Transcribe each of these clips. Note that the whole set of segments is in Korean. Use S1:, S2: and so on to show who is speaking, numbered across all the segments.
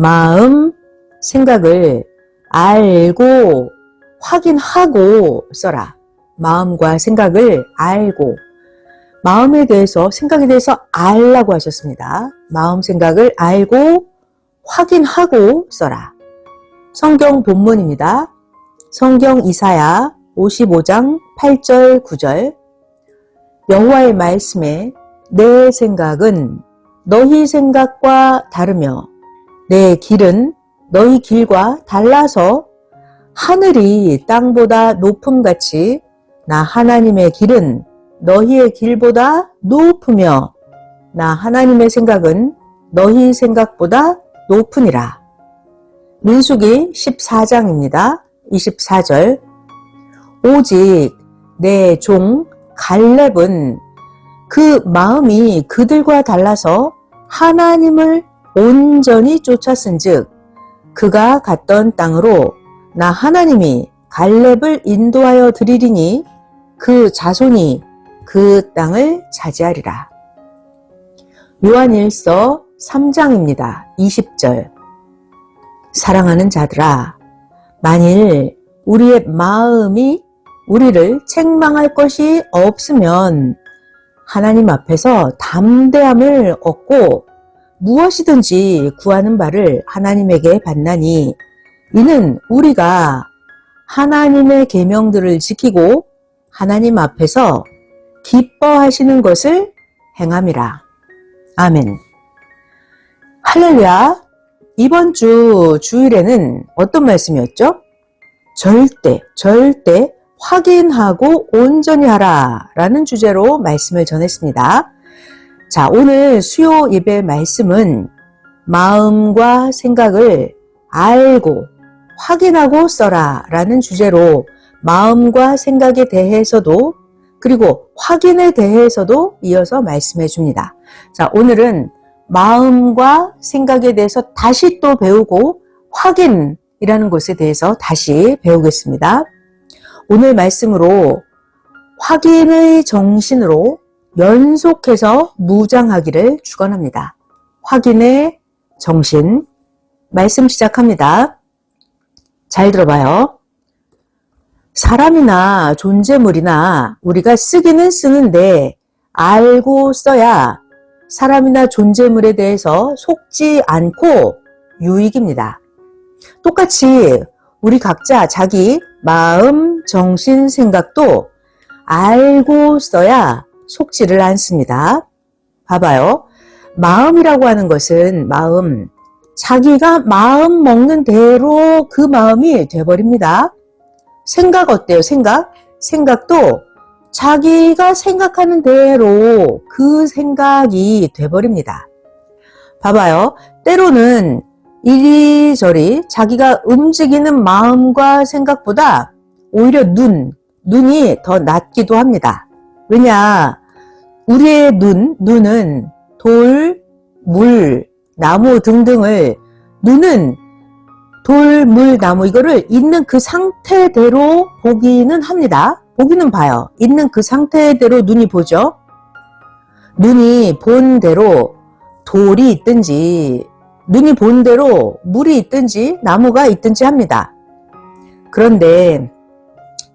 S1: 마음, 생각을 알고 확인하고 써라. 마음과 생각을 알고, 마음에 대해서, 생각에 대해서 알라고 하셨습니다. 마음, 생각을 알고 확인하고 써라. 성경 본문입니다. 성경 이사야 55장 8절 9절. 여호와의 말씀에 내 생각은 너희 생각과 다르며 내 길은 너희 길과 달라서 하늘이 땅보다 높음같이 나 하나님의 길은 너희의 길보다 높으며 나 하나님의 생각은 너희 생각보다 높으니라. 민수기 14장입니다. 24절. 오직 내 종 갈렙은 그 마음이 그들과 달라서 하나님을 온전히 쫓았은즉 그가 갔던 땅으로 나 하나님이 갈렙을 인도하여 드리리니 그 자손이 그 땅을 차지하리라. 요한일서 3장입니다. 20절. 사랑하는 자들아, 만일 우리의 마음이 우리를 책망할 것이 없으면 하나님 앞에서 담대함을 얻고 무엇이든지 구하는 바를 하나님에게 받나니 이는 우리가 하나님의 계명들을 지키고 하나님 앞에서 기뻐하시는 것을 행함이라. 아멘. 할렐루야. 이번 주 주일에는 어떤 말씀이었죠? 절대 확인하고 온전히 하라 라는 주제로 말씀을 전했습니다. 자, 오늘 수요 예배 말씀은 마음과 생각을 알고 확인하고 써라 라는 주제로 마음과 생각에 대해서도 그리고 확인에 대해서도 이어서 말씀해 줍니다. 자, 오늘은 마음과 생각에 대해서 다시 또 배우고 확인이라는 것에 대해서 다시 배우겠습니다. 오늘 말씀으로 확인의 정신으로 연속해서 무장하기를 축원합니다. 확인의 정신. 말씀 시작합니다. 잘 들어봐요. 사람이나 존재물이나 우리가 쓰기는 쓰는데 알고 써야 사람이나 존재물에 대해서 속지 않고 유익입니다. 똑같이 우리 각자 자기 마음, 정신, 생각도 알고 써야 속지를 않습니다. 봐봐요. 마음이라고 하는 것은 마음, 자기가 마음 먹는 대로 그 마음이 돼버립니다. 생각 어때요? 생각도 자기가 생각하는 대로 그 생각이 돼버립니다. 봐봐요. 때로는 이리저리 자기가 움직이는 마음과 생각보다 오히려 눈이 더 낫기도 합니다. 왜냐? 우리의 눈은 돌, 물, 나무 등등을 눈은 돌, 물, 나무 이거를 있는 그 상태대로 보기는 합니다. 보기는 봐요. 있는 그 상태대로 눈이 보죠. 눈이 본 대로 돌이 있든지 눈이 본 대로 물이 있든지 나무가 있든지 합니다. 그런데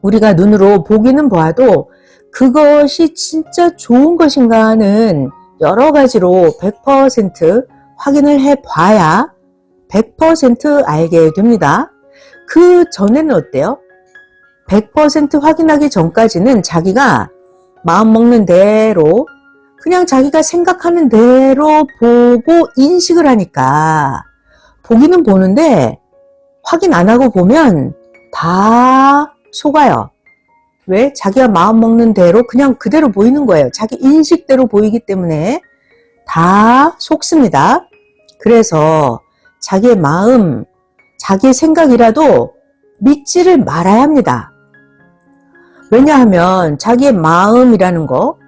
S1: 우리가 눈으로 보기는 보아도 그것이 진짜 좋은 것인가는 여러 가지로 100% 확인을 해봐야 100% 알게 됩니다. 그 전에는 어때요? 100% 확인하기 전까지는 자기가 마음 먹는 대로 그냥 자기가 생각하는 대로 보고 인식을 하니까 보기는 보는데 확인 안 하고 보면 다 속아요. 왜? 자기가 마음 먹는 대로 그냥 그대로 보이는 거예요. 자기 인식대로 보이기 때문에 다 속습니다. 그래서 자기의 마음, 자기의 생각이라도 믿지를 말아야 합니다. 왜냐하면 자기의 마음이라는 거,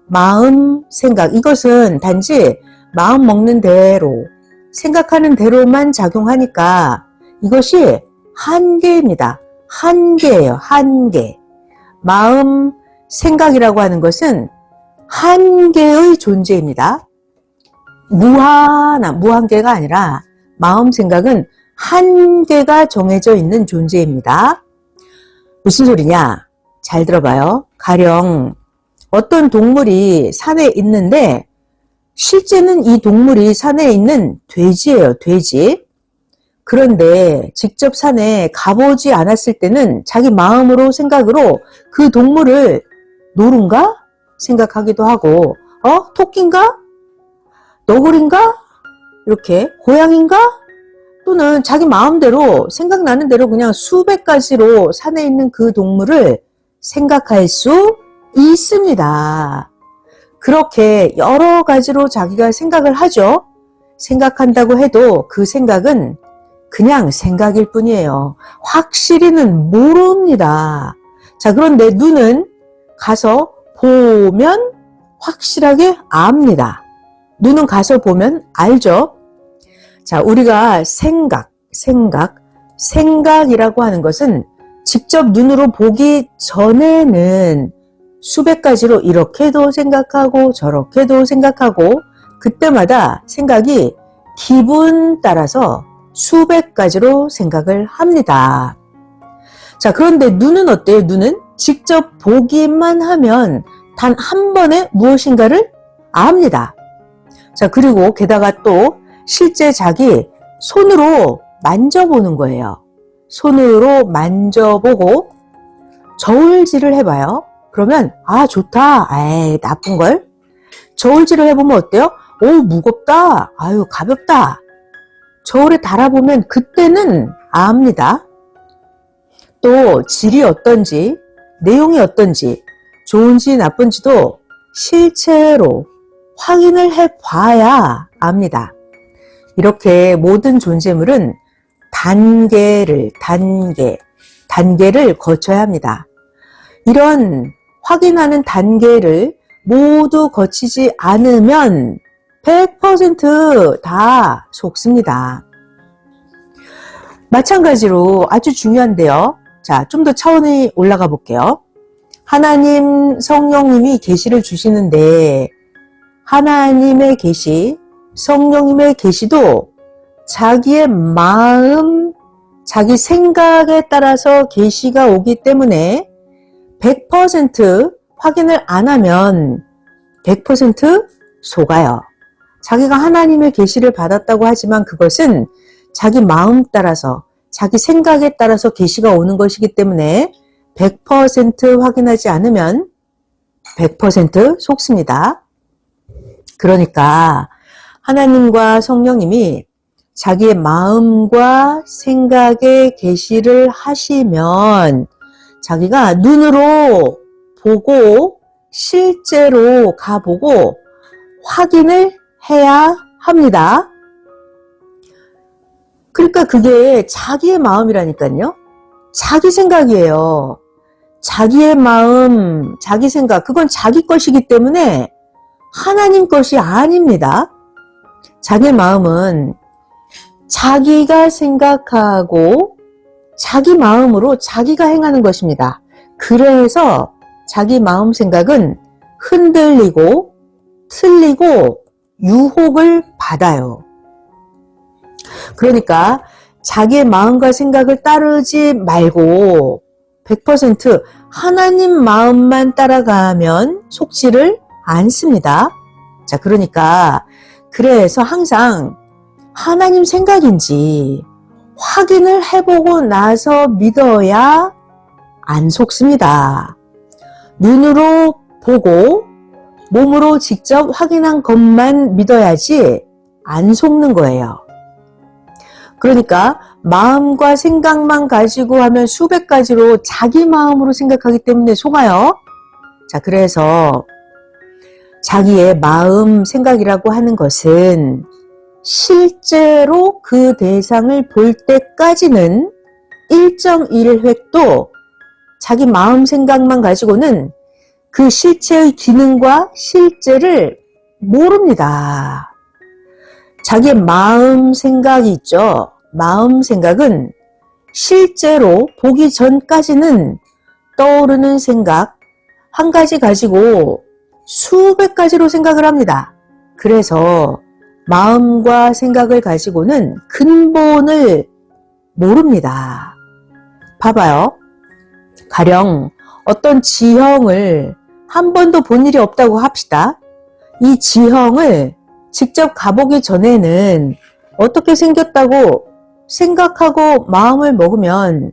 S1: 마음, 생각 이것은 단지 마음 먹는 대로 생각하는 대로만 작용하니까 이것이 한계입니다. 한계예요. 한계. 마음, 생각이라고 하는 것은 한계의 존재입니다. 무한계가 아니라 마음 생각은 한계가 정해져 있는 존재입니다. 무슨 소리냐? 잘 들어봐요. 가령 어떤 동물이 산에 있는데 실제는 이 동물이 산에 있는 돼지예요. 돼지. 그런데 직접 산에 가보지 않았을 때는 자기 마음으로 생각으로 그 동물을 노루인가? 생각하기도 하고 토끼인가? 너구리인가? 이렇게 고양인가? 또는 자기 마음대로 생각나는 대로 그냥 수백 가지로 산에 있는 그 동물을 생각할 수 있습니다. 그렇게 여러 가지로 자기가 생각을 하죠. 생각한다고 해도 그 생각은 그냥 생각일 뿐이에요. 확실히는 모릅니다. 자, 그런데 눈은 가서 보면 확실하게 압니다. 눈은 가서 보면 알죠. 자, 우리가 생각이라고 하는 것은 직접 눈으로 보기 전에는 수백 가지로 이렇게도 생각하고 저렇게도 생각하고 그때마다 생각이 기분 따라서 수백 가지로 생각을 합니다. 자, 그런데 눈은 어때요? 눈은 직접 보기만 하면 단 한 번에 무엇인가를 압니다. 자, 그리고 게다가 또 실제 자기 손으로 만져보는 거예요. 손으로 만져보고 저울질을 해봐요. 그러면 좋다. 에이, 나쁜걸. 저울질을 해보면 어때요? 오, 무겁다. 아유, 가볍다. 저울에 달아보면 그때는 압니다. 또 질이 어떤지, 내용이 어떤지, 좋은지 나쁜지도 실체로 확인을 해봐야 압니다. 이렇게 모든 존재물은 단계를 거쳐야 합니다. 이런 확인하는 단계를 모두 거치지 않으면 100% 다 마찬가지로 아주 중요한데요. 자, 좀 더 차원이 올라가 볼게요. 하나님, 성령님이 계시를 주시는데 하나님의 계시, 성령님의 계시도 자기의 마음, 자기 생각에 따라서 계시가 오기 때문에 100% 확인을 안 하면 100% 속아요. 자기가 하나님의 계시를 받았다고 하지만 그것은 자기 마음 따라서 자기 생각에 따라서 계시가 오는 것이기 때문에 100% 확인하지 않으면 100% 속습니다. 그러니까 하나님과 성령님이 자기의 마음과 생각에 계시를 하시면 자기가 눈으로 보고 실제로 가보고 확인을 해야 합니다. 그러니까 그게 자기의 마음이라니까요. 자기 생각이에요. 자기의 마음, 자기 생각, 그건 자기 것이기 때문에 하나님 것이 아닙니다. 자기 마음은 자기가 생각하고 자기 마음으로 자기가 행하는 것입니다. 그래서 자기 마음 생각은 흔들리고 틀리고 유혹을 받아요. 그러니까 자기의 마음과 생각을 따르지 말고 100% 하나님 마음만 따라가면 속지를 않습니다. 자, 그러니까 그래서 항상 하나님 생각인지 확인을 해보고 나서 믿어야 안 속습니다. 눈으로 보고 몸으로 직접 확인한 것만 믿어야지 안 속는 거예요. 그러니까 마음과 생각만 가지고 하면 수백 가지로 자기 마음으로 생각하기 때문에 속아요. 자, 그래서 자기의 마음 생각이라고 하는 것은 실제로 그 대상을 볼 때까지는 일정 일획도 자기 마음 생각만 가지고는 그 실체의 기능과 실제를 모릅니다. 자기의 마음 생각이 있죠. 마음 생각은 실제로 보기 전까지는 떠오르는 생각 한 가지 가지고 수백 가지로 생각을 합니다. 그래서 마음과 생각을 가지고는 근본을 모릅니다. 봐봐요. 가령 어떤 지형을 한 번도 본 일이 없다고 합시다. 이 지형을 직접 가보기 전에는 어떻게 생겼다고 생각하고 마음을 먹으면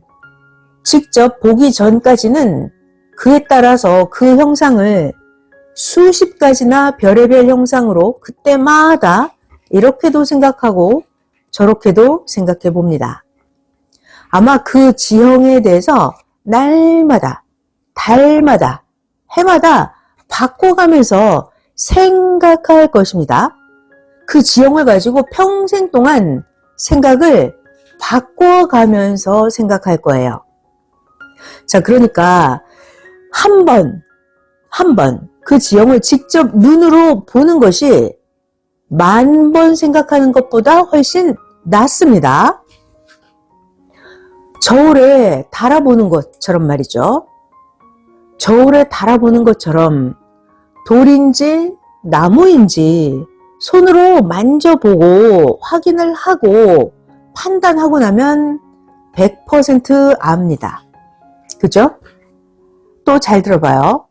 S1: 직접 보기 전까지는 그에 따라서 그 형상을 수십 가지나 별의별 형상으로 그때마다 이렇게도 생각하고 저렇게도 생각해 봅니다. 아마 그 지형에 대해서 날마다, 달마다, 해마다 바꿔가면서 생각할 것입니다. 그 지형을 가지고 평생 동안 생각을 바꿔가면서 생각할 거예요. 자, 그러니까 한 번 그 지형을 직접 눈으로 보는 것이 10,000번 생각하는 것보다 훨씬 낫습니다. 저울에 달아보는 것처럼 말이죠. 저울에 달아보는 것처럼 돌인지 나무인지 손으로 만져보고 확인을 하고 판단하고 나면 100% 압니다. 그죠? 또 잘 들어봐요.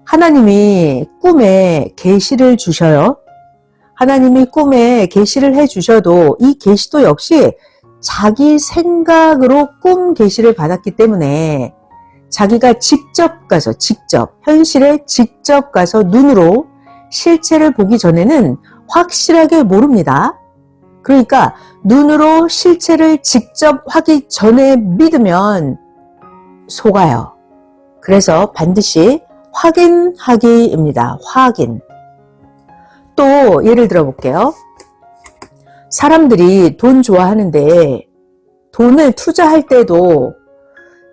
S1: 하나님이 꿈에 계시를 주셔요. 하나님이 꿈에 계시를 해주셔도 이 계시도 역시 자기 생각으로 꿈 계시를 받았기 때문에 자기가 직접 가서 현실에 직접 가서 눈으로 실체를 보기 전에는 확실하게 모릅니다. 그러니까 눈으로 실체를 직접 하기 전에 믿으면 속아요. 그래서 반드시 확인하기입니다. 확인. 또 예를 들어 볼게요. 사람들이 돈 좋아하는데 돈을 투자할 때도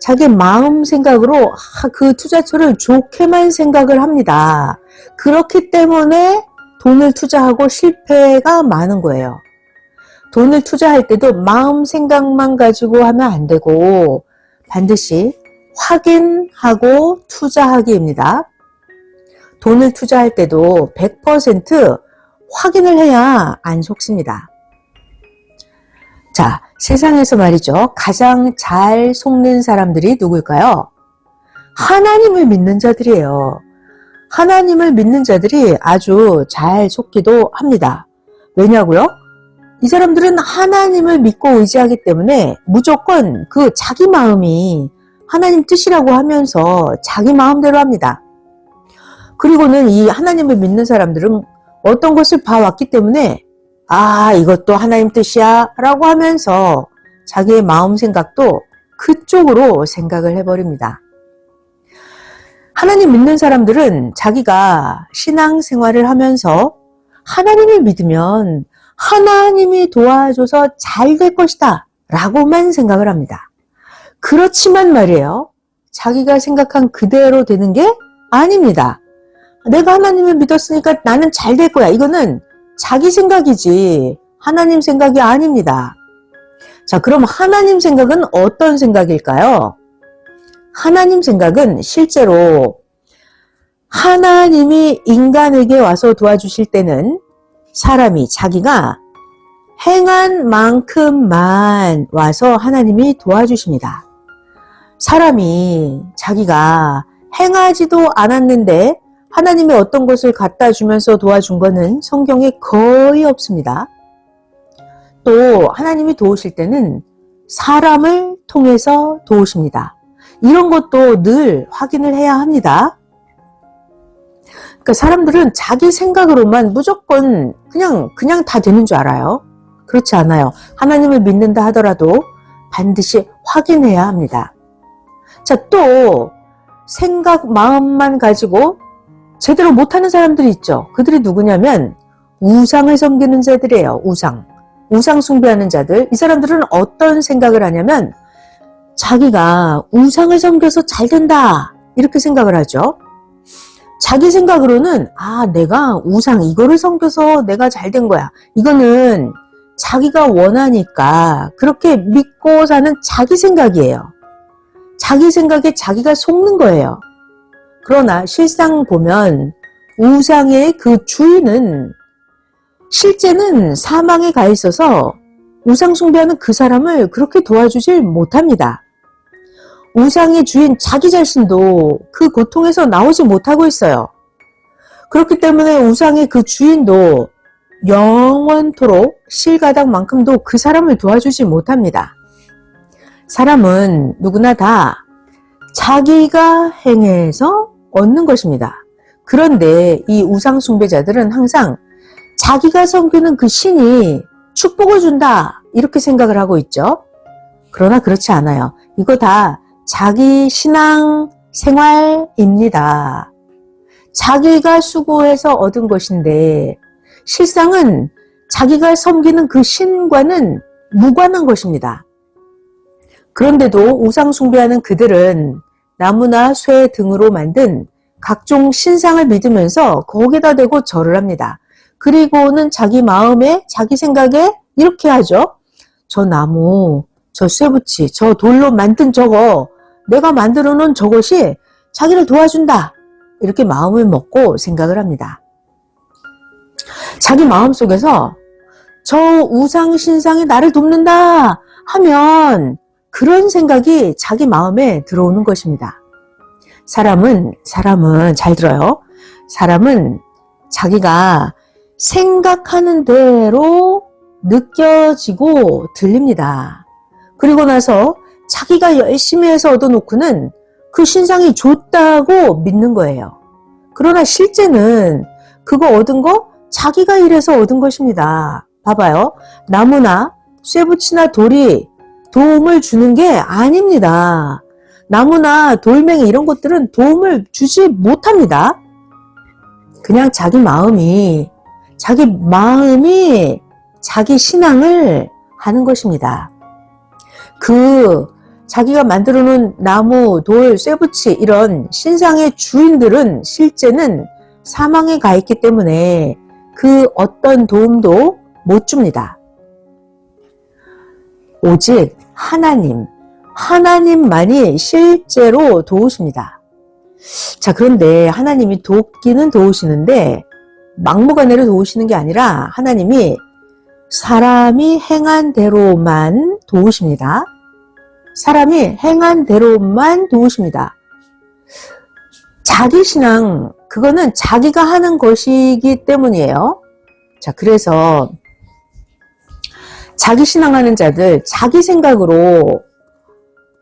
S1: 자기 마음 생각으로 그 투자처를 좋게만 생각을 합니다. 그렇기 때문에 돈을 투자하고 실패가 많은 거예요. 돈을 투자할 때도 마음 생각만 가지고 하면 안 되고 반드시 확인하고 투자하기입니다. 돈을 투자할 때도 100% 확인을 해야 안 속습니다. 자, 세상에서 말이죠. 가장 잘 속는 사람들이 누굴까요? 하나님을 믿는 자들이에요. 하나님을 믿는 자들이 아주 잘 속기도 합니다. 왜냐고요? 이 사람들은 하나님을 믿고 의지하기 때문에 무조건 그 자기 마음이 하나님 뜻이라고 하면서 자기 마음대로 합니다. 그리고는 이 하나님을 믿는 사람들은 어떤 것을 봐왔기 때문에 이것도 하나님 뜻이야 라고 하면서 자기의 마음 생각도 그쪽으로 생각을 해버립니다. 하나님 믿는 사람들은 자기가 신앙생활을 하면서 하나님을 믿으면 하나님이 도와줘서 잘 될 것이다 라고만 생각을 합니다. 그렇지만 말이에요. 자기가 생각한 그대로 되는 게 아닙니다. 내가 하나님을 믿었으니까 나는 잘 될 거야. 이거는 자기 생각이지 하나님 생각이 아닙니다. 자, 그럼 하나님 생각은 어떤 생각일까요? 하나님 생각은 실제로 하나님이 인간에게 와서 도와주실 때는 사람이 자기가 행한 만큼만 와서 하나님이 도와주십니다. 사람이 자기가 행하지도 않았는데 하나님이 어떤 것을 갖다 주면서 도와준 것은 성경에 거의 없습니다. 또 하나님이 도우실 때는 사람을 통해서 도우십니다. 이런 것도 늘 확인을 해야 합니다. 그러니까 사람들은 자기 생각으로만 무조건 그냥 다 되는 줄 알아요. 그렇지 않아요. 하나님을 믿는다 하더라도 반드시 확인해야 합니다. 자, 또 생각, 마음만 가지고 제대로 못하는 사람들이 있죠. 그들이 누구냐면 우상을 섬기는 자들이에요. 우상 숭배하는 자들. 이 사람들은 어떤 생각을 하냐면 자기가 우상을 섬겨서 잘 된다 이렇게 생각을 하죠. 자기 생각으로는 내가 우상 이거를 섬겨서 내가 잘 된 거야. 이거는 자기가 원하니까 그렇게 믿고 사는 자기 생각이에요. 자기 생각에 자기가 속는 거예요. 그러나 실상 보면 우상의 그 주인은 실제는 사망에 가 있어서 우상 숭배하는 그 사람을 그렇게 도와주질 못합니다. 우상의 주인 자기 자신도 그 고통에서 나오지 못하고 있어요. 그렇기 때문에 우상의 그 주인도 영원토록 실가닥만큼도 그 사람을 도와주지 못합니다. 사람은 누구나 다 자기가 행해서 얻는 것입니다. 그런데 이 우상 숭배자들은 항상 자기가 섬기는 그 신이 축복을 준다 이렇게 생각을 하고 있죠. 그러나 그렇지 않아요. 이거 다 자기 신앙 생활입니다. 자기가 수고해서 얻은 것인데 실상은 자기가 섬기는 그 신과는 무관한 것입니다. 그런데도 우상 숭배하는 그들은 나무나 쇠 등으로 만든 각종 신상을 믿으면서 거기다 대고 절을 합니다. 그리고는 자기 마음에 자기 생각에 이렇게 하죠. 저 나무, 저 쇠붙이, 저 돌로 만든 저거, 내가 만들어 놓은 저것이 자기를 도와준다. 이렇게 마음을 먹고 생각을 합니다. 자기 마음속에서 저 우상 신상이 나를 돕는다 하면 그런 생각이 자기 마음에 들어오는 것입니다. 사람은 잘 들어요. 사람은 자기가 생각하는 대로 느껴지고 들립니다. 그리고 나서 자기가 열심히 해서 얻어놓고는 그 신상이 좋다고 믿는 거예요. 그러나 실제는 그거 얻은 거 자기가 일해서 얻은 것입니다. 봐봐요. 나무나 쇠붙이나 돌이 도움을 주는 게 아닙니다. 나무나 돌멩이 이런 것들은 도움을 주지 못합니다. 그냥 자기 마음이 자기 신앙을 하는 것입니다. 자기가 만들어 놓은 나무, 돌, 쇠붙이 이런 신상의 주인들은 실제는 사망에 가 있기 때문에 그 어떤 도움도 못 줍니다. 오직 하나님만이 실제로 도우십니다. 자, 그런데 하나님이 돕기는 도우시는데 막무가내로 도우시는 게 아니라 하나님이 사람이 행한 대로만 도우십니다. 사람이 행한 대로만 도우십니다. 자기 신앙, 그거는 자기가 하는 것이기 때문이에요. 자, 그래서 자기 신앙하는 자들, 자기 생각으로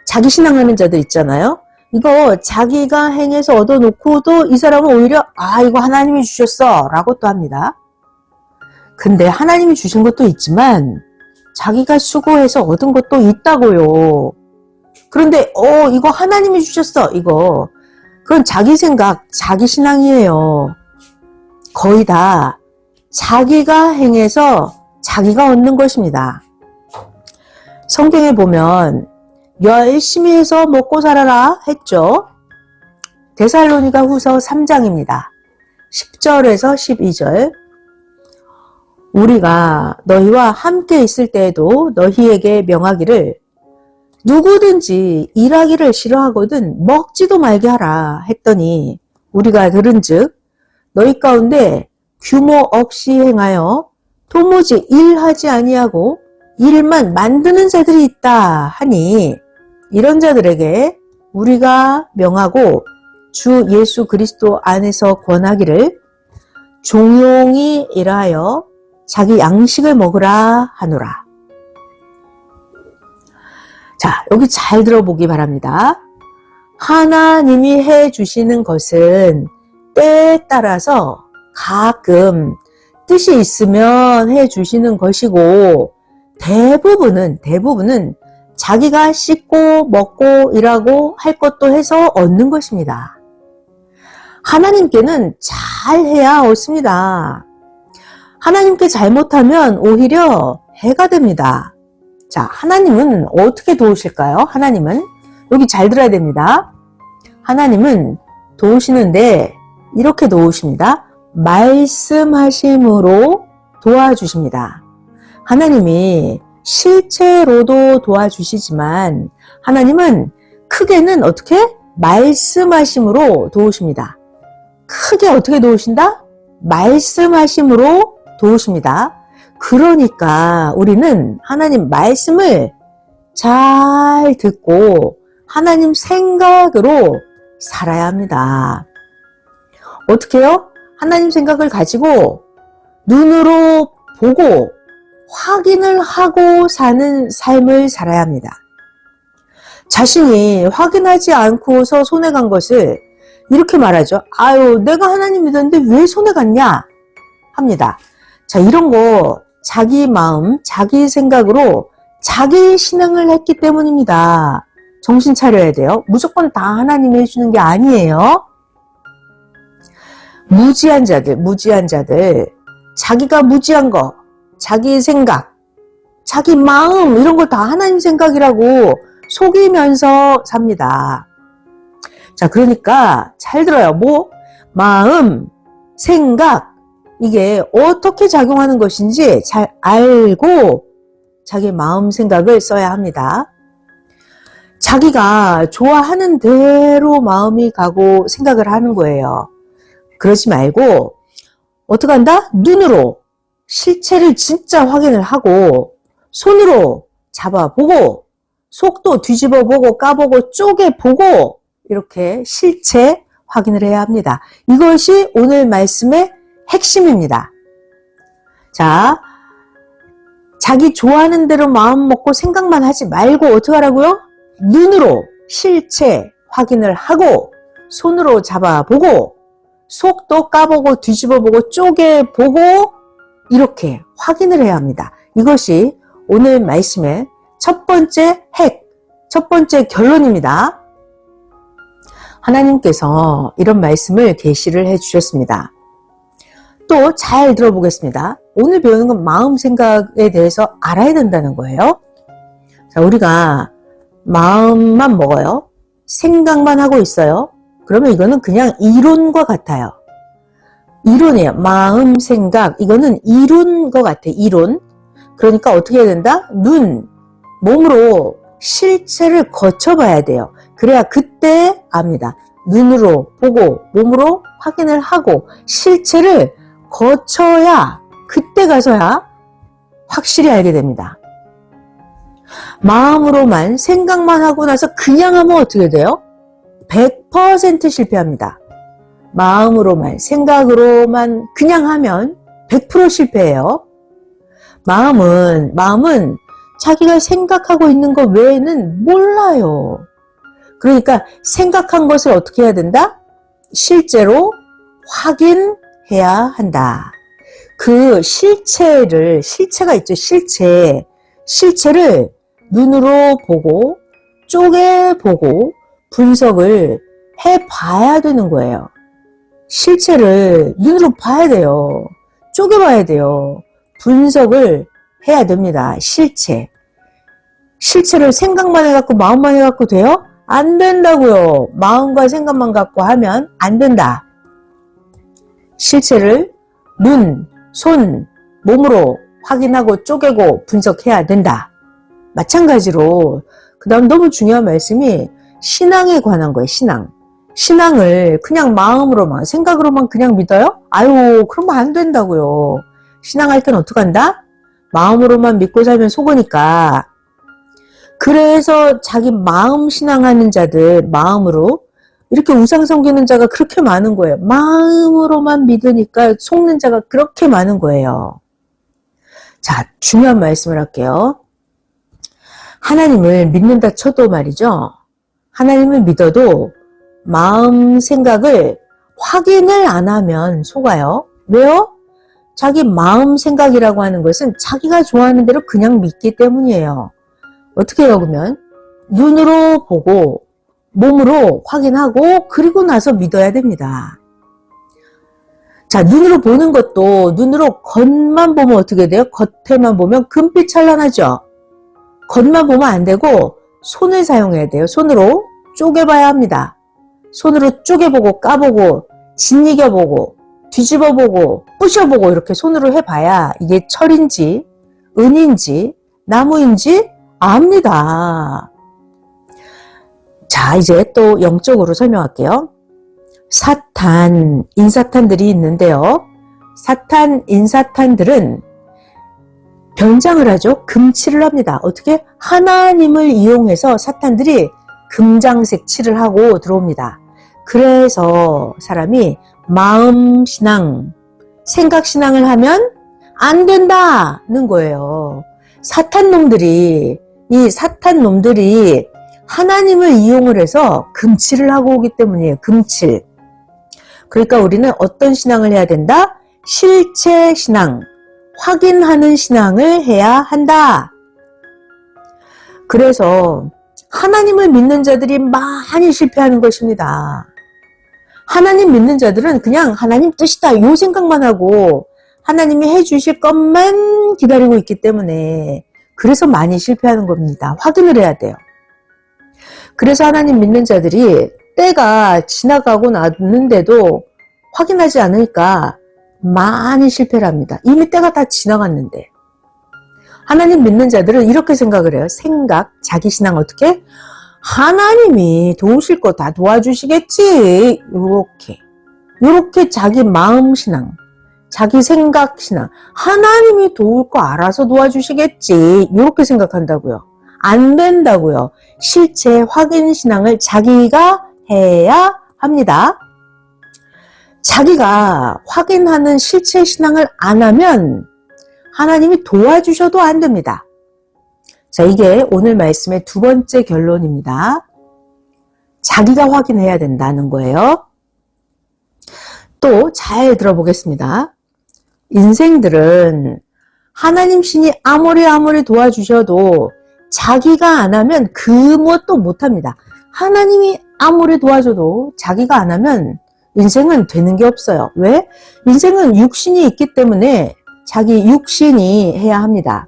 S1: 자기 신앙하는 자들 있잖아요. 이거 자기가 행해서 얻어놓고도 이 사람은 오히려 이거 하나님이 주셨어 라고 또 합니다. 근데 하나님이 주신 것도 있지만 자기가 수고해서 얻은 것도 있다고요. 그런데 이거 하나님이 주셨어 그건 자기 생각, 자기 신앙이에요. 거의 다 자기가 행해서 자기가 얻는 것입니다. 성경에 보면 열심히 해서 먹고 살아라 했죠. 데살로니가 후서 3장입니다. 10절에서 12절. 우리가 너희와 함께 있을 때에도 너희에게 명하기를 누구든지 일하기를 싫어하거든 먹지도 말게 하라 했더니 우리가 들은즉 너희 가운데 규모 없이 행하여 도무지 일하지 아니하고 일만 만드는 자들이 있다 하니 이런 자들에게 우리가 명하고 주 예수 그리스도 안에서 권하기를 종용이 일하여 자기 양식을 먹으라 하노라. 자, 여기 잘 들어보기 바랍니다. 하나님이 해주시는 것은 때에 따라서 가끔 뜻이 있으면 해주시는 것이고 대부분은 자기가 씻고 먹고 일하고 할 것도 해서 얻는 것입니다. 하나님께는 잘해야 얻습니다. 하나님께 잘못하면 오히려 해가 됩니다. 자, 하나님은 어떻게 도우실까요? 하나님은 여기 잘 들어야 됩니다. 하나님은 도우시는데 이렇게 도우십니다. 말씀하심으로 도와주십니다. 하나님이 실체로도 도와주시지만 하나님은 크게는 어떻게? 말씀하심으로 도우십니다. 크게 어떻게 도우신다? 말씀하심으로 도우십니다. 그러니까 우리는 하나님 말씀을 잘 듣고 하나님 생각으로 살아야 합니다. 어떻게 해요? 하나님 생각을 가지고 눈으로 보고 확인을 하고 사는 삶을 살아야 합니다. 자신이 확인하지 않고서 손해간 것을 이렇게 말하죠. 아유, 내가 하나님 믿었는데 왜 손해갔냐? 합니다. 자, 이런 거 자기 마음, 자기 생각으로 자기 신앙을 했기 때문입니다. 정신 차려야 돼요. 무조건 다 하나님이 해주는 게 아니에요. 무지한 자들, 자기가 무지한 거, 자기 생각, 자기 마음 이런 거 다 하나님 생각이라고 속이면서 삽니다. 자, 그러니까 잘 들어요. 마음, 생각 이게 어떻게 작용하는 것인지 잘 알고 자기 마음 생각을 써야 합니다. 자기가 좋아하는 대로 마음이 가고 생각을 하는 거예요. 그러지 말고 어떻게 한다? 눈으로 실체를 진짜 확인을 하고 손으로 잡아보고 속도 뒤집어보고 까보고 쪼개보고 이렇게 실체 확인을 해야 합니다. 이것이 오늘 말씀의 핵심입니다. 자, 자기 좋아하는 대로 마음 먹고 생각만 하지 말고 어떻게 하라고요? 눈으로 실체 확인을 하고 손으로 잡아보고 속도 까보고 뒤집어보고 쪼개보고 이렇게 확인을 해야 합니다. 이것이 오늘 말씀의 첫 번째 핵, 첫 번째 결론입니다. 하나님께서 이런 말씀을 계시를 해주셨습니다. 또 잘 들어보겠습니다. 오늘 배우는 건 마음 생각에 대해서 알아야 된다는 거예요. 자, 우리가 마음만 먹어요. 생각만 하고 있어요. 그러면 이거는 그냥 이론과 같아요. 이론이에요. 마음, 생각 이거는 이론과 같아. 이론. 그러니까 어떻게 해야 된다? 눈, 몸으로 실체를 거쳐봐야 돼요. 그래야 그때 압니다. 눈으로 보고 몸으로 확인을 하고 실체를 거쳐야 그때 가서야 확실히 알게 됩니다. 마음으로만 생각만 하고 나서 그냥 하면 어떻게 돼요? 100% 실패합니다. 마음으로만 생각으로만 그냥 하면 100% 실패해요. 마음은 자기가 생각하고 있는 것 외에는 몰라요. 그러니까 생각한 것을 어떻게 해야 된다? 실제로 확인해야 한다. 그 실체가 있죠. 실체를 눈으로 보고 쪼개보고 분석을 해봐야 되는 거예요. 실체를 눈으로 봐야 돼요. 쪼개봐야 돼요. 분석을 해야 됩니다. 실체를 생각만 해갖고 마음만 해갖고 돼요? 안 된다고요. 마음과 생각만 갖고 하면 안 된다. 실체를 눈, 손, 몸으로 확인하고 쪼개고 분석해야 된다. 마찬가지로 그 다음 너무 중요한 말씀이 신앙에 관한 거예요. 신앙을 그냥 마음으로만 생각으로만 그냥 믿어요? 아유, 그러면 안 된다고요. 신앙할 땐 어떻게 한다? 마음으로만 믿고 살면 속으니까. 그래서 자기 마음 신앙하는 자들, 마음으로 이렇게 우상 섬기는 자가 그렇게 많은 거예요. 마음으로만 믿으니까 속는 자가 그렇게 많은 거예요. 자, 중요한 말씀을 할게요. 하나님을 믿는다 쳐도 말이죠. 하나님을 믿어도 마음 생각을 확인을 안 하면 속아요. 왜요? 자기 마음 생각이라고 하는 것은 자기가 좋아하는 대로 그냥 믿기 때문이에요. 어떻게 해요, 그러면? 눈으로 보고 몸으로 확인하고 그리고 나서 믿어야 됩니다. 자, 눈으로 보는 것도 눈으로 겉만 보면 어떻게 돼요? 겉에만 보면 금빛 찬란하죠? 겉만 보면 안 되고 손을 사용해야 돼요. 손으로 쪼개봐야 합니다. 손으로 쪼개보고 까보고 짓이겨보고 뒤집어보고 부셔보고 이렇게 손으로 해봐야 이게 철인지 은인지 나무인지 압니다. 자, 이제 또 영적으로 설명할게요. 인사탄들이 있는데요. 사탄, 인사탄들은 변장을 하죠. 금칠을 합니다. 어떻게? 하나님을 이용해서 사탄들이 금장색 칠을 하고 들어옵니다. 그래서 사람이 마음신앙, 생각신앙을 하면 안 된다는 거예요. 사탄놈들이 하나님을 이용을 해서 금칠을 하고 오기 때문이에요. 금칠. 그러니까 우리는 어떤 신앙을 해야 된다? 실체 신앙, 확인하는 신앙을 해야 한다. 그래서 하나님을 믿는 자들이 많이 실패하는 것입니다. 하나님 믿는 자들은 그냥 하나님 뜻이다 이 생각만 하고 하나님이 해주실 것만 기다리고 있기 때문에 그래서 많이 실패하는 겁니다. 확인을 해야 돼요. 그래서 하나님 믿는 자들이 때가 지나가고 났는데도 확인하지 않으니까 많이 실패를 합니다. 이미 때가 다 지나갔는데. 하나님 믿는 자들은 이렇게 생각을 해요. 생각, 자기 신앙 어떻게? 하나님이 도우실 거 다 도와주시겠지. 요렇게 자기 마음 신앙, 자기 생각 신앙, 하나님이 도울 거 알아서 도와주시겠지. 요렇게 생각한다고요. 안 된다고요. 실체 확인 신앙을 자기가 해야 합니다. 자기가 확인하는 실체 신앙을 안 하면 하나님이 도와주셔도 안 됩니다. 자, 이게 오늘 말씀의 두 번째 결론입니다. 자기가 확인해야 된다는 거예요. 또 잘 들어보겠습니다. 인생들은 하나님 신이 아무리 도와주셔도 자기가 안 하면 그 무엇도 못합니다. 하나님이 아무리 도와줘도 자기가 안 하면 인생은 되는 게 없어요. 왜? 인생은 육신이 있기 때문에 자기 육신이 해야 합니다.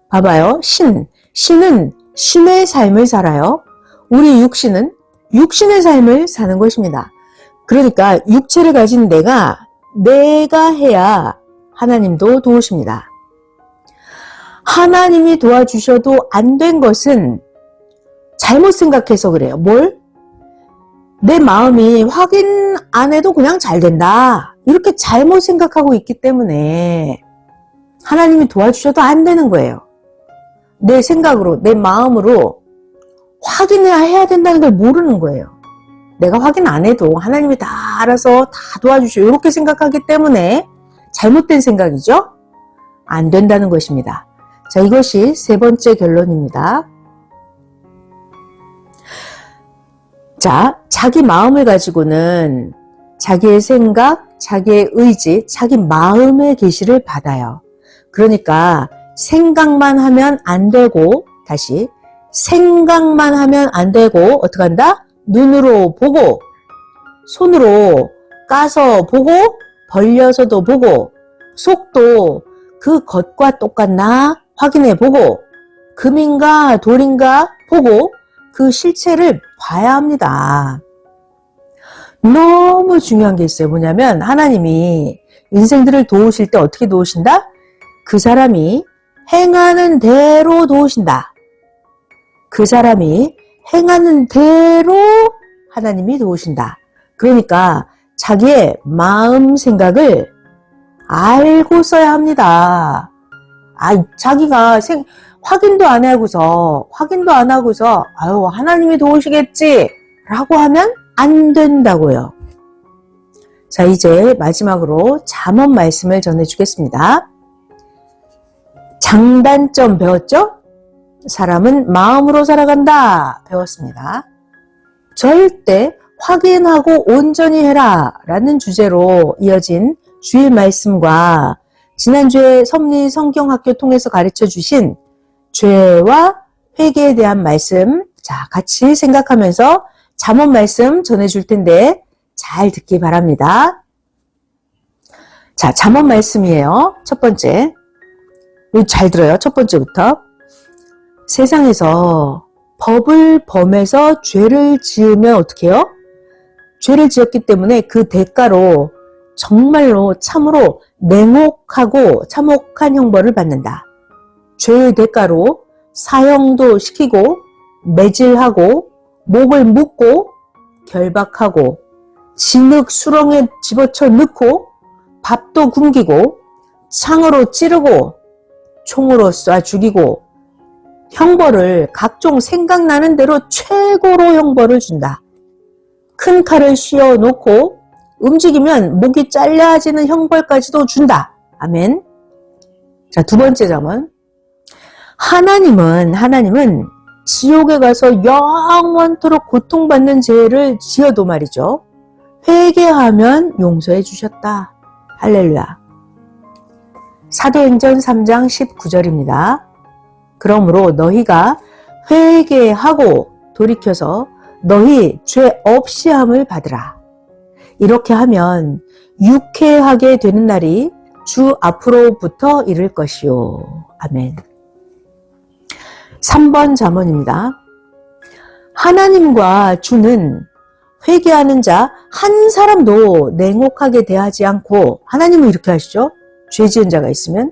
S1: 봐봐요. 신은 신의 삶을 살아요. 우리 육신은 육신의 삶을 사는 것입니다. 그러니까 육체를 가진 내가 해야 하나님도 도우십니다. 하나님이 도와주셔도 안 된 것은 잘못 생각해서 그래요. 뭘? 내 마음이 확인 안 해도 그냥 잘 된다. 이렇게 잘못 생각하고 있기 때문에 하나님이 도와주셔도 안 되는 거예요. 내 생각으로, 내 마음으로 확인해야 해야 된다는 걸 모르는 거예요. 내가 확인 안 해도 하나님이 다 알아서 다 도와주셔. 이렇게 생각하기 때문에 잘못된 생각이죠. 안 된다는 것입니다. 자, 이것이 세 번째 결론입니다. 자, 자기 마음을 가지고는 자기의 생각, 자기의 의지, 자기 마음의 계시를 받아요. 그러니까 생각만 하면 안 되고, 다시 생각만 하면 안 되고 어떻게 한다? 눈으로 보고, 손으로 까서 보고, 벌려서도 보고, 속도 그 것과 똑같나 확인해 보고, 금인가 돌인가 보고 그 실체를 봐야 합니다. 너무 중요한 게 있어요. 뭐냐면 하나님이 인생들을 도우실 때 어떻게 도우신다? 그 사람이 행하는 대로 도우신다. 그 사람이 행하는 대로 하나님이 도우신다. 그러니까 자기의 마음 생각을 알고 써야 합니다. 자기가 확인도 안 하고서 아유 하나님이 도우시겠지 라고 하면 안 된다고요. 자, 이제 마지막으로 잠언 말씀을 전해주겠습니다. 장단점 배웠죠? 사람은 마음으로 살아간다 배웠습니다. 절대 확인하고 온전히 해라 라는 주제로 이어진 주일 말씀과 지난주에 섭리 성경학교 통해서 가르쳐 주신 죄와 회개에 대한 말씀, 자, 같이 생각하면서 잠언 말씀 전해줄 텐데 잘 듣기 바랍니다. 자, 잠언 말씀이에요. 첫 번째. 잘 들어요. 첫 번째부터. 세상에서 법을 범해서 죄를 지으면 어떻게 해요? 죄를 지었기 때문에 그 대가로 정말로 참으로 냉혹하고 참혹한 형벌을 받는다. 죄의 대가로 사형도 시키고 매질하고 목을 묶고 결박하고 진흙 수렁에 집어쳐 넣고 밥도 굶기고 창으로 찌르고 총으로 쏴 죽이고 형벌을 각종 생각나는 대로 최고로 형벌을 준다. 큰 칼을 씌워 놓고 움직이면 목이 잘라지는 형벌까지도 준다. 아멘. 자, 두 번째 점은 하나님은 지옥에 가서 영원토록 고통받는 죄를 지어도 말이죠. 회개하면 용서해 주셨다. 할렐루야. 사도행전 3장 19절입니다. 그러므로 너희가 회개하고 돌이켜서 너희 죄 없이 함을 받으라. 이렇게 하면 유쾌하게 되는 날이 주 앞으로부터 이를 것이요. 아멘. 3번 잠언입니다. 하나님과 주는 회개하는 자 한 사람도 냉혹하게 대하지 않고, 하나님은 이렇게 하시죠. 죄 지은 자가 있으면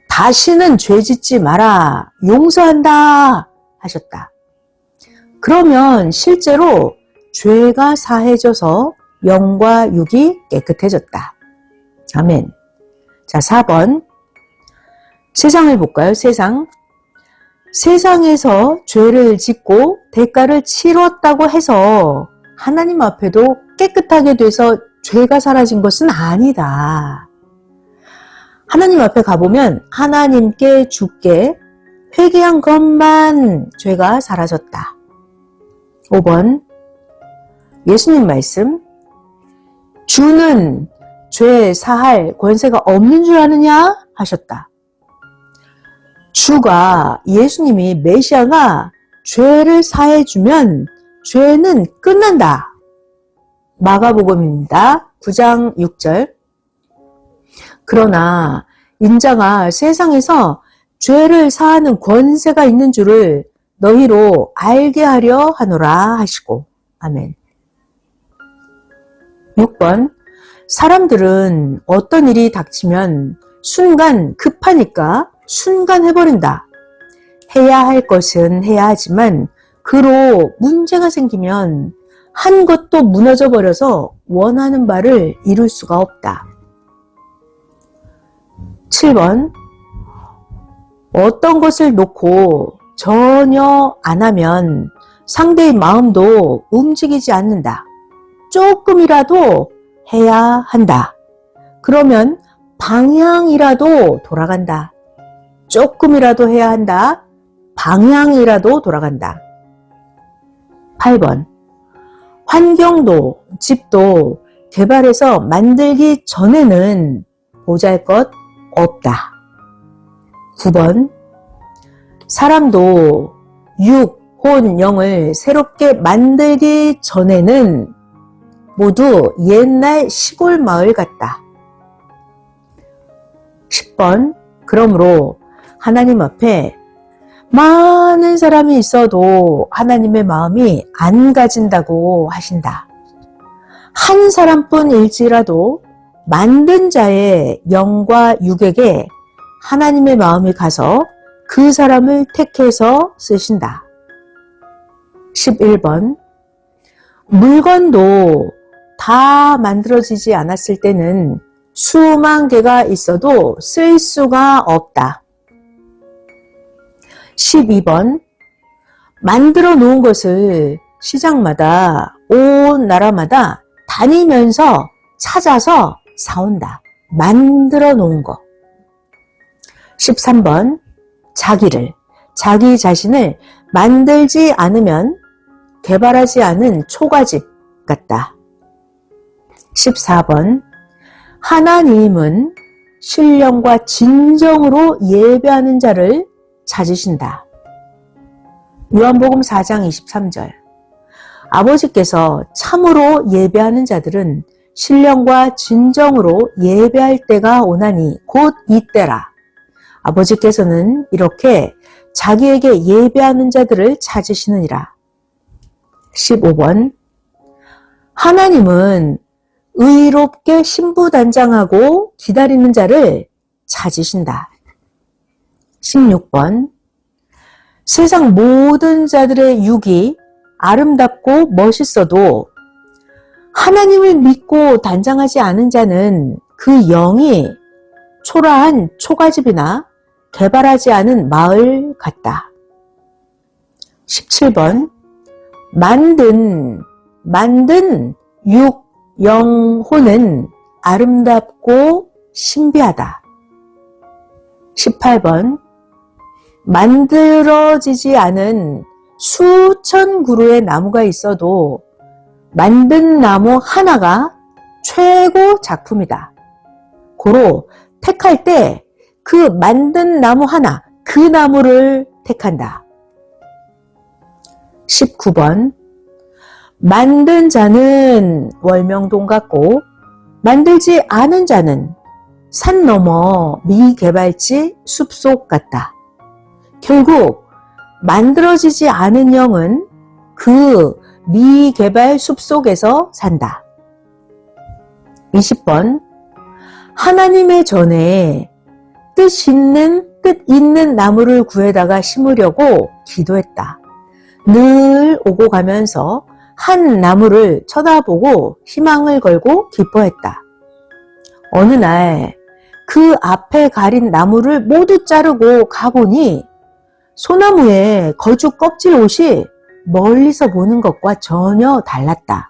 S1: 다시는 죄 짓지 마라, 용서한다 하셨다. 그러면 실제로 죄가 사해져서 영과 육이 깨끗해졌다. 아멘. 자, 4번 세상을 볼까요? 세상에서 죄를 짓고 대가를 치렀다고 해서 하나님 앞에도 깨끗하게 돼서 죄가 사라진 것은 아니다. 하나님 앞에 가보면 하나님께 주께 회개한 것만 죄가 사라졌다. 5번 예수님 말씀, 주는 죄 사할 권세가 없는 줄 아느냐 하셨다. 주가, 예수님이, 메시아가 죄를 사해주면 죄는 끝난다. 마가복음입니다. 9장 6절. 그러나 인자가 세상에서 죄를 사하는 권세가 있는 줄을 너희로 알게 하려 하노라 하시고. 아멘. 6번 사람들은 어떤 일이 닥치면 순간 급하니까 순간 해버린다. 해야 할 것은 해야 하지만 그로 문제가 생기면 한 것도 무너져 버려서 원하는 바를 이룰 수가 없다. 7번 어떤 것을 놓고 전혀 안 하면 상대의 마음도 움직이지 않는다. 조금이라도 해야 한다. 그러면 방향이라도 돌아간다. 조금이라도 해야 한다. 방향이라도 돌아간다. 8번 환경도 집도 개발해서 만들기 전에는 보잘것 없다. 9번 사람도 육, 혼, 영을 새롭게 만들기 전에는 모두 옛날 시골 마을 같다. 10번 그러므로 하나님 앞에 많은 사람이 있어도 하나님의 마음이 안 가진다고 하신다. 한 사람뿐일지라도 만든 자의 영과 육에게 하나님의 마음이 가서 그 사람을 택해서 쓰신다. 11번 물건도 다 만들어지지 않았을 때는 수만 개가 있어도 쓸 수가 없다. 12번 만들어 놓은 것을 시장마다 온 나라마다 다니면서 찾아서 사온다. 만들어 놓은 거. 13번 자기 자신을 만들지 않으면 개발하지 않은 초가집 같다. 14번 하나님은 신령과 진정으로 예배하는 자를 찾으신다. 요한복음 4장 23절 아버지께서 참으로 예배하는 자들은 신령과 진정으로 예배할 때가 오나니 곧 이때라. 아버지께서는 이렇게 자기에게 예배하는 자들을 찾으시느니라. 15번 하나님은 의롭게 신부단장하고 기다리는 자를 찾으신다. 16번 세상 모든 자들의 육이 아름답고 멋있어도 하나님을 믿고 단장하지 않은 자는 그 영이 초라한 초가집이나 개발하지 않은 마을 같다. 17번 만든 육영호는 아름답고 신비하다. 18번 만들어지지 않은 수천 그루의 나무가 있어도 만든 나무 하나가 최고 작품이다. 고로 택할 때 그 만든 나무 하나, 그 나무를 택한다. 19번 만든 자는 월명동 같고 만들지 않은 자는 산 너머 미개발지 숲속 같다. 결국 만들어지지 않은 영은 그 미개발 숲속에서 산다. 20번 하나님의 전에 뜻 있는 나무를 구해다가 심으려고 기도했다. 늘 오고 가면서 한 나무를 쳐다보고 희망을 걸고 기뻐했다. 어느 날 그 앞에 가린 나무를 모두 자르고 가보니 소나무의 거죽 껍질 옷이 멀리서 보는 것과 전혀 달랐다.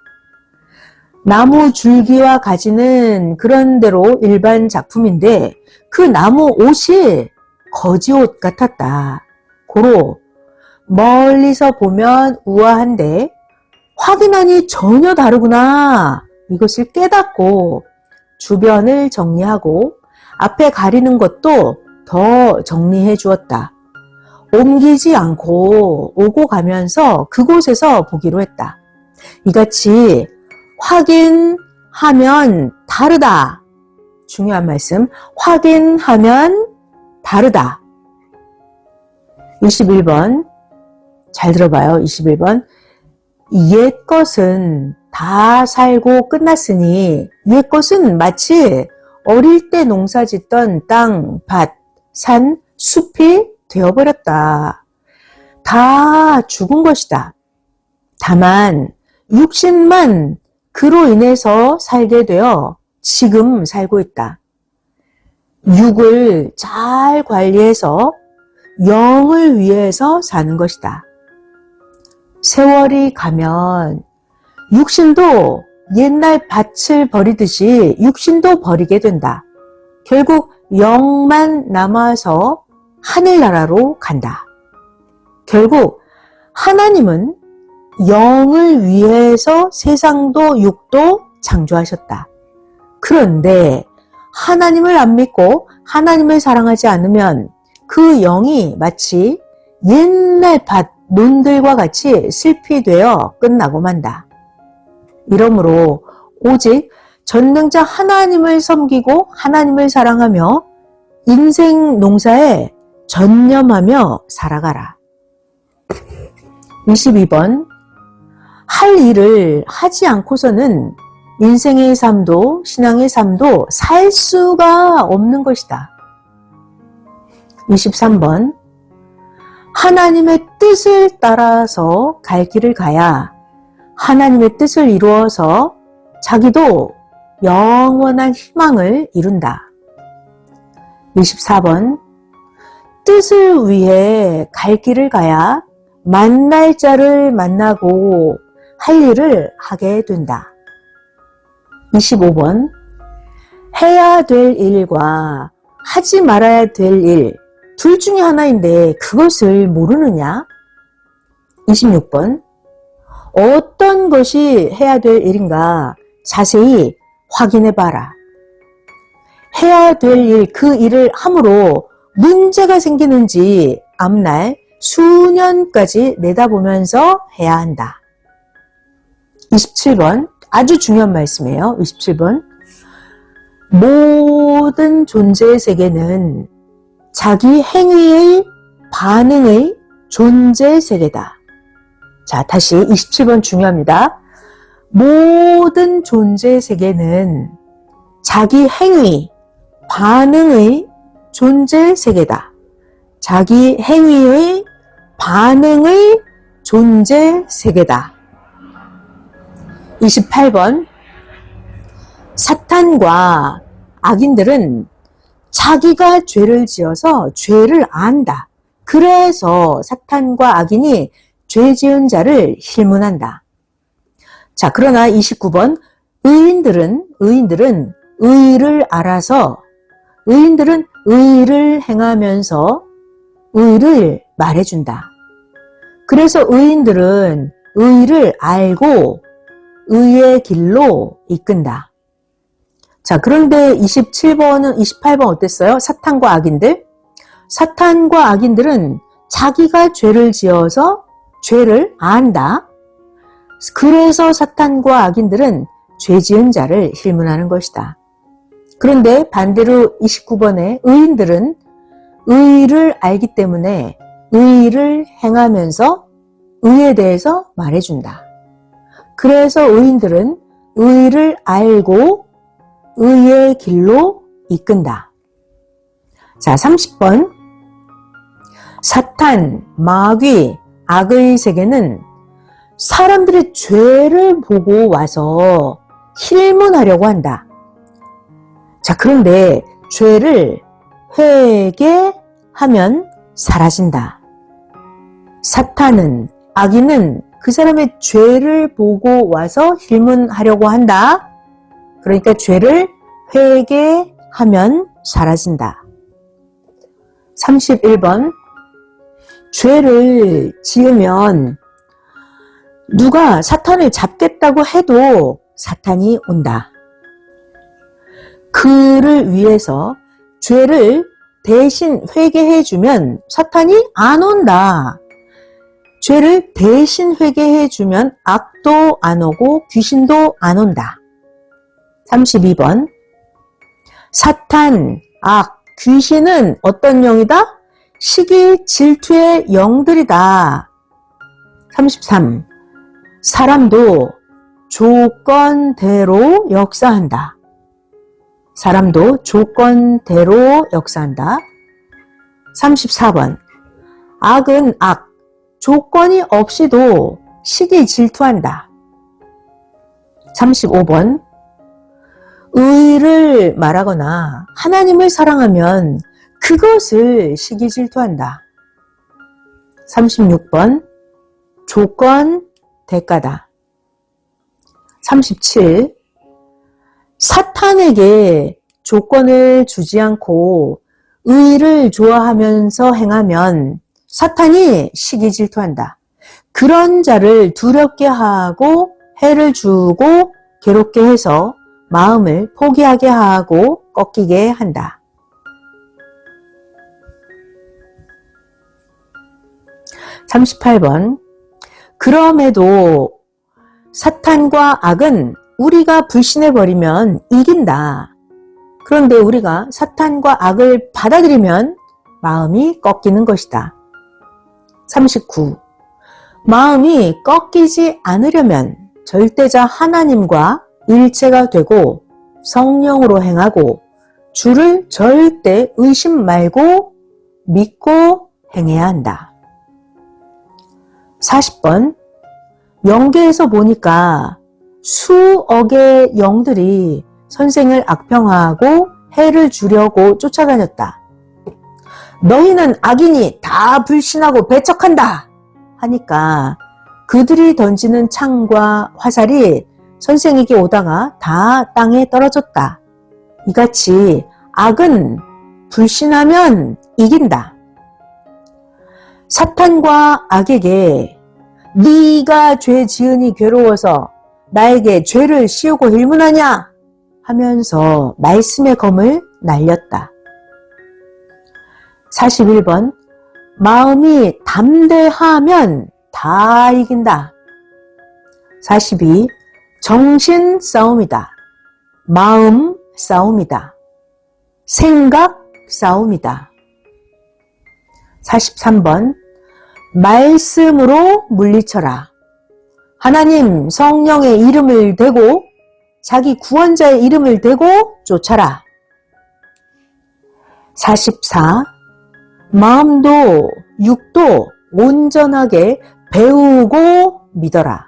S1: 나무 줄기와 가지는 그런대로 일반 작품인데 그 나무 옷이 거지옷 같았다. 고로 멀리서 보면 우아한데 확인하니 전혀 다르구나. 이것을 깨닫고 주변을 정리하고 앞에 가리는 것도 더 정리해 주었다. 옮기지 않고 오고 가면서 그곳에서 보기로 했다. 이같이 확인하면 다르다. 중요한 말씀. 확인하면 다르다. 21번. 잘 들어봐요. 21번. 옛 것은 다 살고 끝났으니 옛 것은 마치 어릴 때 농사 짓던 땅, 밭, 산, 숲이 되어버렸다. 다 죽은 것이다. 다만 육신만 그로 인해서 살게 되어 지금 살고 있다. 육을 잘 관리해서 영을 위해서 사는 것이다. 세월이 가면 육신도 옛날 밭을 버리듯이 육신도 버리게 된다. 결국 영만 남아서 하늘나라로 간다. 결국 하나님은 영을 위해서 세상도 육도 창조하셨다. 그런데 하나님을 안 믿고 하나님을 사랑하지 않으면 그 영이 마치 옛날 밭, 논들과 같이 슬피 되어 끝나고 만다. 이러므로 오직 전능자 하나님을 섬기고 하나님을 사랑하며 인생 농사에 전념하며 살아가라. 22번 할 일을 하지 않고서는 인생의 삶도 신앙의 삶도 살 수가 없는 것이다. 23번 하나님의 뜻을 따라서 갈 길을 가야 하나님의 뜻을 이루어서 자기도 영원한 희망을 이룬다. 24번 뜻을 위해 갈 길을 가야 만날 자를 만나고 할 일을 하게 된다. 25번 해야 될 일과 하지 말아야 될 일, 둘 중에 하나인데 그것을 모르느냐? 26번 어떤 것이 해야 될 일인가 자세히 확인해 봐라. 해야 될 일, 그 일을 함으로 문제가 생기는지 앞날 수년까지 내다보면서 해야 한다. 27번 아주 중요한 말씀이에요. 27번 모든 존재의 세계는 자기 행위의 반응의 존재 세계다. 자, 다시 27번 중요합니다. 모든 존재 세계는 자기 행위, 반응의 존재 세계다. 자기 행위의 반응의 존재 세계다. 28번 사탄과 악인들은 자기가 죄를 지어서 죄를 안다. 그래서 사탄과 악인이 죄 지은 자를 힐문한다. 자, 그러나 29번 의인들은 의를 알아서 의인들은 의를 행하면서 의를 말해준다. 그래서 의인들은 의를 알고 의의 길로 이끈다. 자, 그런데 28번 어땠어요? 사탄과 악인들. 사탄과 악인들은 자기가 죄를 지어서 죄를 안다. 그래서 사탄과 악인들은 죄 지은 자를 힐문하는 것이다. 그런데 반대로 29번에 의인들은 의를 알기 때문에 의를 행하면서 의에 대해서 말해준다. 그래서 의인들은 의를 알고 의의 길로 이끈다. 자, 30번. 사탄, 마귀, 악의 세계는 사람들의 죄를 보고 와서 힐문하려고 한다. 자, 그런데 죄를 회개하면 사라진다. 사탄은, 악인은 그 사람의 죄를 보고 와서 힐문하려고 한다. 그러니까 죄를 회개하면 사라진다. 31번. 죄를 지으면 누가 사탄을 잡겠다고 해도 사탄이 온다. 그를 위해서 죄를 대신 회개해주면 사탄이 안 온다. 죄를 대신 회개해주면 악도 안 오고 귀신도 안 온다. 32번. 사탄, 악, 귀신은 어떤 영이다? 시기, 질투의 영들이다. 33. 사람도 조건대로 역사한다. 사람도 조건대로 역사한다. 34번. 악은 악, 조건이 없이도 시기 질투한다. 35번. 의를 말하거나 하나님을 사랑하면 그것을 시기 질투한다. 36번. 조건, 대가다. 37. 사탄에게 조건을 주지 않고 의를 좋아하면서 행하면 사탄이 시기 질투한다. 그런 자를 두렵게 하고 해를 주고 괴롭게 해서 마음을 포기하게 하고 꺾이게 한다. 38번. 그럼에도 사탄과 악은 우리가 불신해버리면 이긴다. 그런데 우리가 사탄과 악을 받아들이면 마음이 꺾이는 것이다. 39. 마음이 꺾이지 않으려면 절대자 하나님과 일체가 되고 성령으로 행하고 주를 절대 의심 말고 믿고 행해야 한다. 40번. 영계에서 보니까 수억의 영들이 선생을 악평하고 해를 주려고 쫓아다녔다. 너희는 악인이 다 불신하고 배척한다 하니까 그들이 던지는 창과 화살이 선생에게 오다가 다 땅에 떨어졌다. 이같이 악은 불신하면 이긴다. 사탄과 악에게 네가 죄 지으니 괴로워서 나에게 죄를 씌우고 일문하냐 하면서 말씀의 검을 날렸다. 41번. 마음이 담대하면 다 이긴다. 42. 정신 싸움이다. 마음 싸움이다. 생각 싸움이다. 43번. 말씀으로 물리쳐라. 하나님 성령의 이름을 대고 자기 구원자의 이름을 대고 쫓아라. 44. 마음도 육도 온전하게 배우고 믿어라.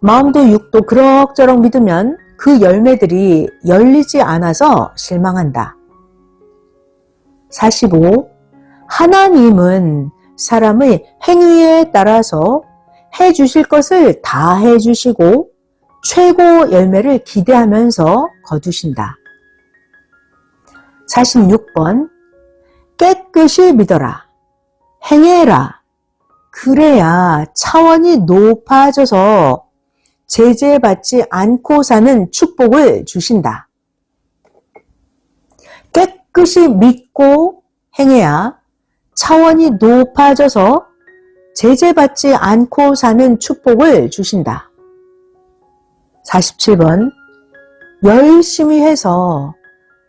S1: 마음도 육도 그럭저럭 믿으면 그 열매들이 열리지 않아서 실망한다. 45. 하나님은 사람의 행위에 따라서 해주실 것을 다 해주시고 최고 열매를 기대하면서 거두신다. 46번. 깨끗이 믿어라. 행해라. 그래야 차원이 높아져서 제재받지 않고 사는 축복을 주신다. 깨끗이 믿고 행해야 차원이 높아져서 제재받지 않고 사는 축복을 주신다. 47번. 열심히 해서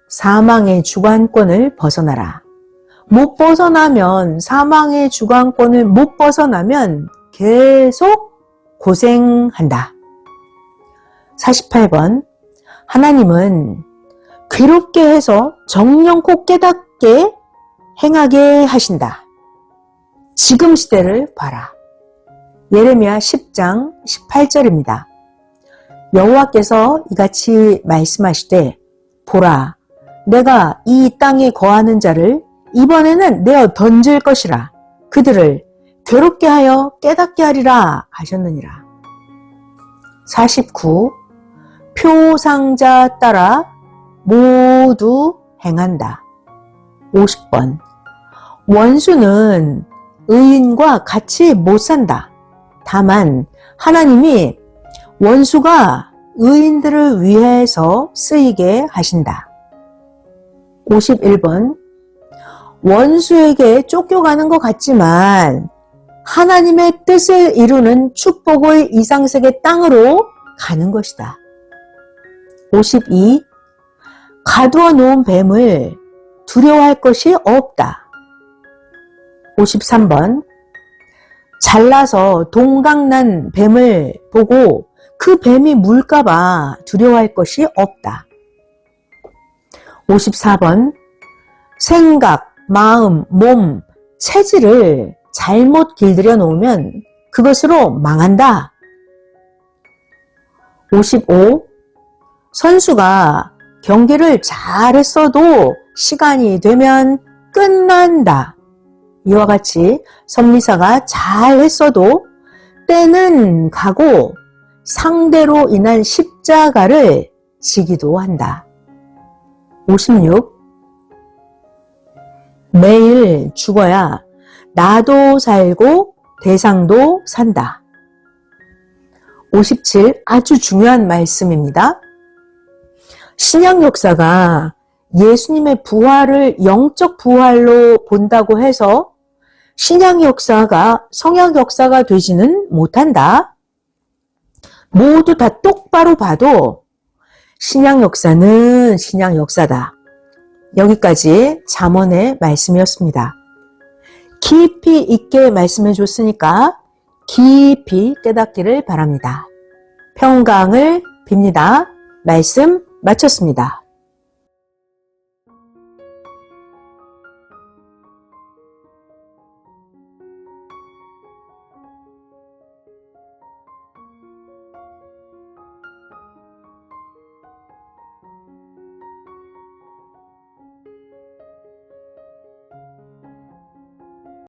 S1: 사망의 주관권을 벗어나라. 못 벗어나면, 사망의 주관권을 못 벗어나면 계속 고생한다. 48번. 하나님은 괴롭게 해서 정령코 깨닫게 행하게 하신다. 지금 시대를 봐라. 예레미야 10장 18절입니다. 여호와께서 이같이 말씀하시되 보라, 내가 이 땅에 거하는 자를 이번에는 내어 던질 것이라. 그들을 괴롭게 하여 깨닫게 하리라 하셨느니라. 49. 표상자 따라 모두 행한다. 50번. 원수는 의인과 같이 못 산다. 다만 하나님이 원수가 의인들을 위해서 쓰이게 하신다. 51번. 원수에게 쫓겨가는 것 같지만 하나님의 뜻을 이루는 축복의 이상세계 땅으로 가는 것이다. 52. 가두어 놓은 뱀을 두려워할 것이 없다. 53번. 잘나서 동강난 뱀을 보고 그 뱀이 물까봐 두려워할 것이 없다. 54번. 생각, 마음, 몸, 체질을 잘못 길들여 놓으면 그것으로 망한다. 55. 선수가 경기를 잘했어도 시간이 되면 끝난다. 이와 같이 선리사가 잘했어도 때는 가고 상대로 인한 십자가를 지기도 한다. 56. 매일 죽어야 나도 살고 대상도 산다. 57. 아주 중요한 말씀입니다. 신약 역사가 예수님의 부활을 영적 부활로 본다고 해서 신약 역사가 성약 역사가 되지는 못한다. 모두 다 똑바로 봐도 신약 역사는 신약 역사다. 여기까지 잠언의 말씀이었습니다. 깊이 있게 말씀해 줬으니까 깊이 깨닫기를 바랍니다. 평강을 빕니다. 말씀 마쳤습니다.